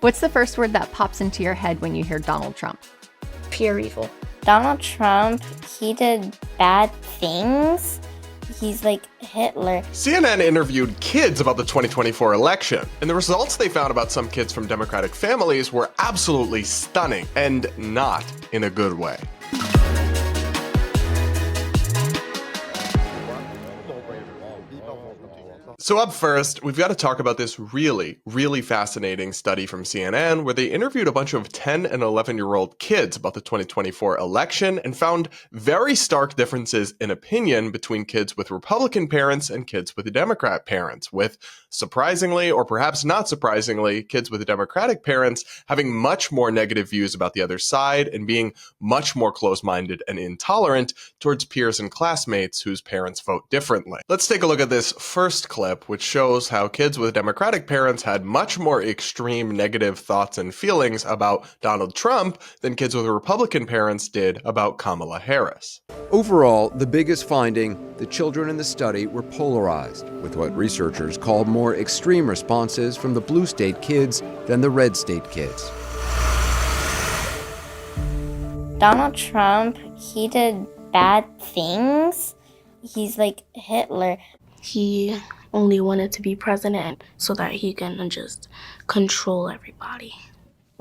What's the first word that pops into your head when you hear Donald Trump? Pure evil. Donald Trump, he did bad things. He's like Hitler. CNN interviewed kids about the 2024 election, and the results they found about some kids from Democratic families were absolutely stunning, and not in a good way. So up first, we've got to talk about this really, really fascinating study from CNN where they interviewed a bunch of 10 and 11-year-old kids about the 2024 election and found very stark differences in opinion between kids with Republican parents and kids with Democrat parents, with, surprisingly, or perhaps not surprisingly, kids with Democratic parents having much more negative views about the other side and being much more close-minded and intolerant towards peers and classmates whose parents vote differently. Let's take a look at this first clip, which shows how kids with Democratic parents had much more extreme negative thoughts and feelings about Donald Trump than kids with Republican parents did about Kamala Harris. Overall, the biggest finding, the children in the study were polarized, with what researchers call more extreme responses from the blue state kids than the red state kids. Donald Trump, he did bad things. He's like Hitler. He only wanted to be president so that he can just control everybody.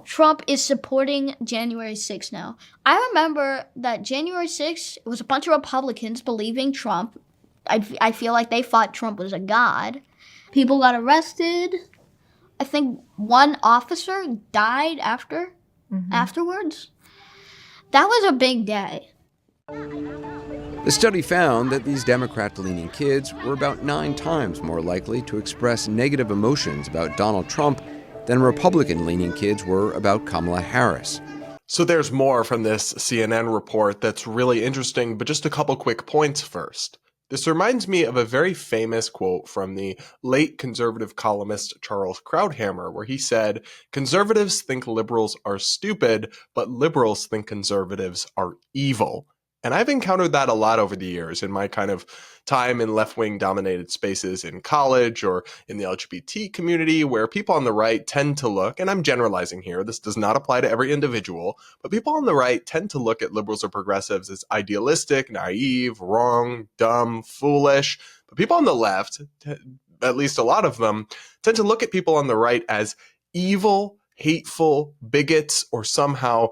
Trump is supporting January 6th now. I remember that January 6th, it was a bunch of Republicans believing Trump. I feel like they thought Trump was a god. People got arrested. I think one officer died afterwards. That was a big day. The study found that these Democrat-leaning kids were about 9 times more likely to express negative emotions about Donald Trump than Republican-leaning kids were about Kamala Harris. So there's more from this CNN report that's really interesting, but just a couple quick points first. This reminds me of a very famous quote from the late conservative columnist Charles Krauthammer, where he said, "Conservatives think liberals are stupid, but liberals think conservatives are evil." And I've encountered that a lot over the years in my kind of time in left-wing dominated spaces in college or in the LGBT community, where people on the right tend to look, and I'm generalizing here, this does not apply to every individual, but people on the right tend to look at liberals or progressives as idealistic, naive, wrong, dumb, foolish. But people on the left, at least a lot of them, tend to look at people on the right as evil, hateful, bigots, or somehow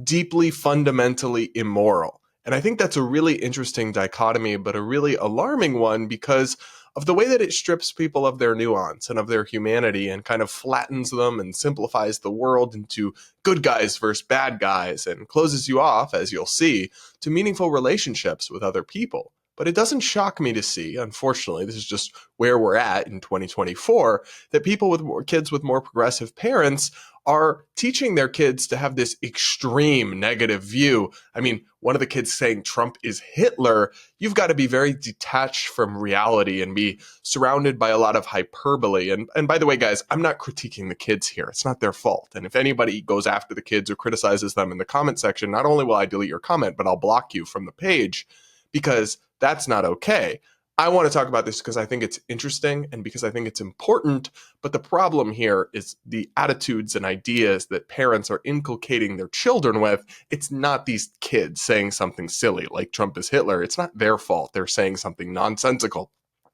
deeply fundamentally immoral. And I think that's a really interesting dichotomy, but a really alarming one because of the way that it strips people of their nuance and of their humanity and kind of flattens them and simplifies the world into good guys versus bad guys and closes you off, as you'll see, to meaningful relationships with other people. But it doesn't shock me to see, unfortunately, this is just where we're at in 2024, that people with kids with more progressive parents are teaching their kids to have this extreme negative view. I mean, one of the kids saying Trump is Hitler, you've got to be very detached from reality and be surrounded by a lot of hyperbole. And by the way, guys, I'm not critiquing the kids here. It's not their fault. And if anybody goes after the kids or criticizes them in the comment section, not only will I delete your comment, but I'll block you from the page because that's not okay. I want to talk about this because I think it's interesting and because I think it's important, but the problem here is the attitudes and ideas that parents are inculcating their children with. It's not these kids saying something silly like Trump is Hitler. It's not their fault. They're saying something nonsensical.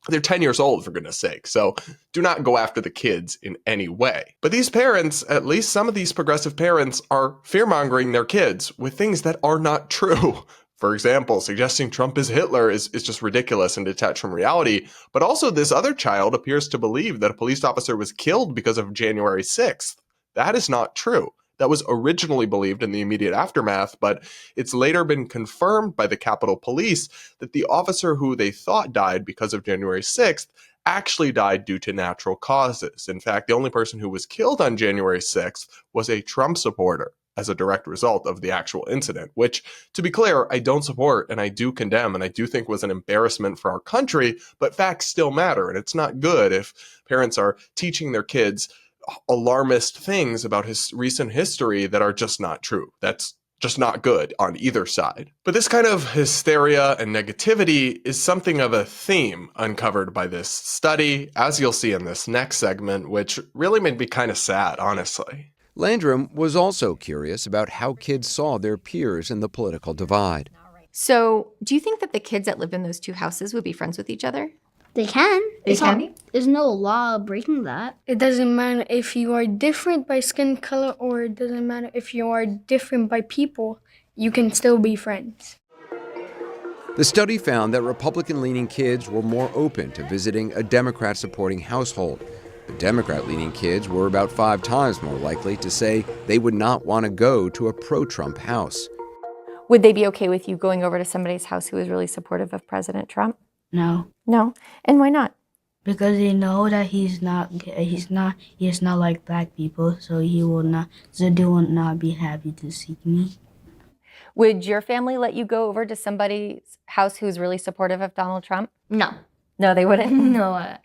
They're 10 years old, for goodness sake, so do not go after the kids in any way. But these parents, at least some of these progressive parents, are fear-mongering their kids with things that are not true. For example, suggesting Trump is Hitler is just ridiculous and detached from reality. But also this other child appears to believe that a police officer was killed because of January 6th. That is not true. That was originally believed in the immediate aftermath, but it's later been confirmed by the Capitol Police that the officer who they thought died because of January 6th actually died due to natural causes. In fact, the only person who was killed on January 6th was a Trump supporter as a direct result of the actual incident, which, to be clear, I don't support and I do condemn and I do think was an embarrassment for our country, but facts still matter. And it's not good if parents are teaching their kids alarmist things about his recent history that are just not true. That's just not good on either side. But this kind of hysteria and negativity is something of a theme uncovered by this study, as you'll see in this next segment, which really made me kind of sad, honestly. Landrum was also curious about how kids saw their peers in the political divide. So, do you think that the kids that live in those two houses would be friends with each other? They can. They can? There's no law breaking that. It doesn't matter if you are different by skin color, or it doesn't matter if you are different by people. You can still be friends. The study found that Republican-leaning kids were more open to visiting a Democrat-supporting household. But Democrat-leaning kids were about 5 times more likely to say they would not want to go to a pro-Trump house. Would they be okay with you going over to somebody's house who was really supportive of President Trump? No, No? And why not? because they know that he's not like black people, so they will not be happy to see me. Would your family let you go over to somebody's house who's really supportive of Donald Trump? No. No, they wouldn't? No.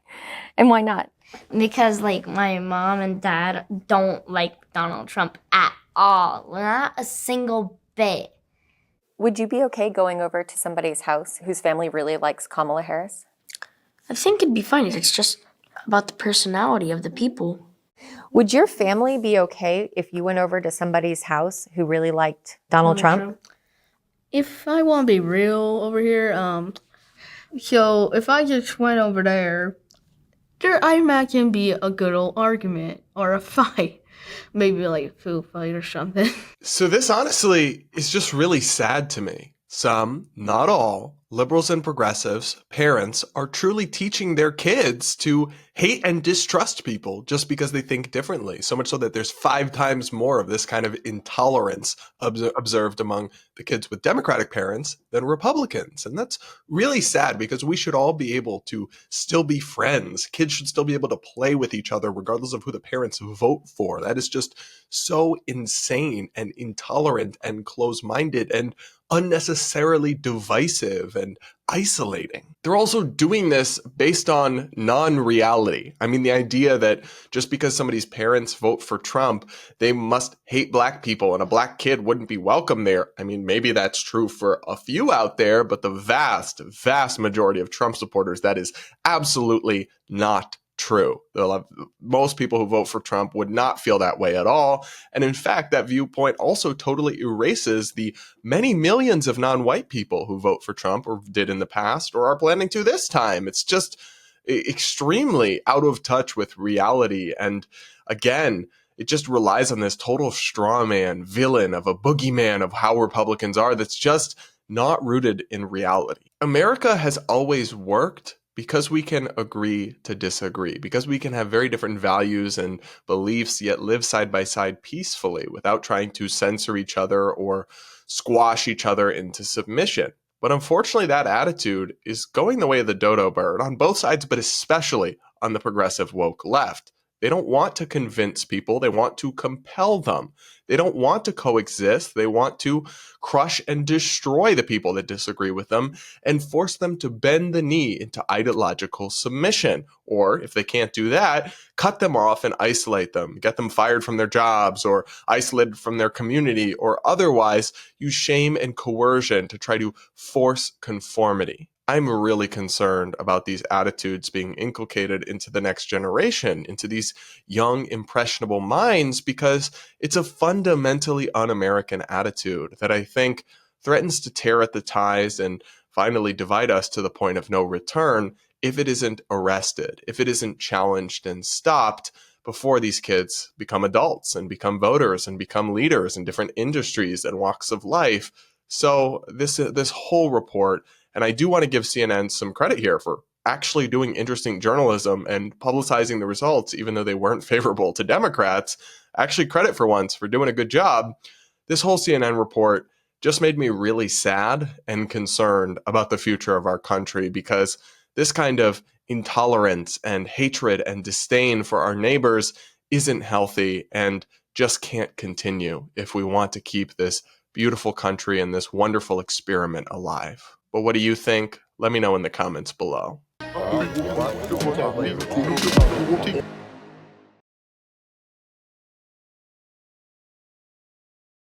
And why not? Because, like, my mom and dad don't like Donald Trump at all. Not a single bit. Would you be okay going over to somebody's house whose family really likes Kamala Harris? I think it'd be fine. It's just about the personality of the people. Would your family be okay if you went over to somebody's house who really liked Donald Trump? If I want to be real over here, so if I just went over there, I imagine be a good old argument or a fight. Maybe like a food fight or something. So this honestly is just really sad to me. Some, not all, liberals and progressives, parents are truly teaching their kids to hate and distrust people just because they think differently. So much so that there's 5 times more of this kind of intolerance observed among the kids with Democratic parents than Republicans. And that's really sad because we should all be able to still be friends. Kids should still be able to play with each other regardless of who the parents vote for. That is just so insane and intolerant and close-minded and unnecessarily divisive and isolating. They're also doing this based on non-reality. I mean, the idea that just because somebody's parents vote for Trump, they must hate black people and a black kid wouldn't be welcome there. I mean, maybe that's true for a few out there, but the vast, vast majority of Trump supporters, that is absolutely not true. Most people who vote for Trump would not feel that way at all. And in fact, that viewpoint also totally erases the many millions of non-white people who vote for Trump or did in the past or are planning to this time. It's just extremely out of touch with reality. And again, it just relies on this total straw man villain of a boogeyman of how Republicans are that's just not rooted in reality. America has always worked because we can agree to disagree, because we can have very different values and beliefs, yet live side by side peacefully without trying to censor each other or squash each other into submission. But unfortunately, that attitude is going the way of the dodo bird on both sides, but especially on the progressive woke left. They don't want to convince people. They want to compel them. They don't want to coexist. They want to crush and destroy the people that disagree with them and force them to bend the knee into ideological submission. Or if they can't do that, cut them off and isolate them, get them fired from their jobs or isolated from their community, or otherwise use shame and coercion to try to force conformity. I'm really concerned about these attitudes being inculcated into the next generation, into these young, impressionable minds, because it's a fundamentally un-American attitude that I think threatens to tear at the ties and finally divide us to the point of no return if it isn't arrested, if it isn't challenged and stopped before these kids become adults and become voters and become leaders in different industries and walks of life. So this whole report, and I do want to give CNN some credit here for actually doing interesting journalism and publicizing the results, even though they weren't favorable to Democrats. Actually, credit for once for doing a good job. This whole CNN report just made me really sad and concerned about the future of our country, because this kind of intolerance and hatred and disdain for our neighbors isn't healthy and just can't continue if we want to keep this beautiful country and this wonderful experiment alive. But what do you think? Let me know in the comments below.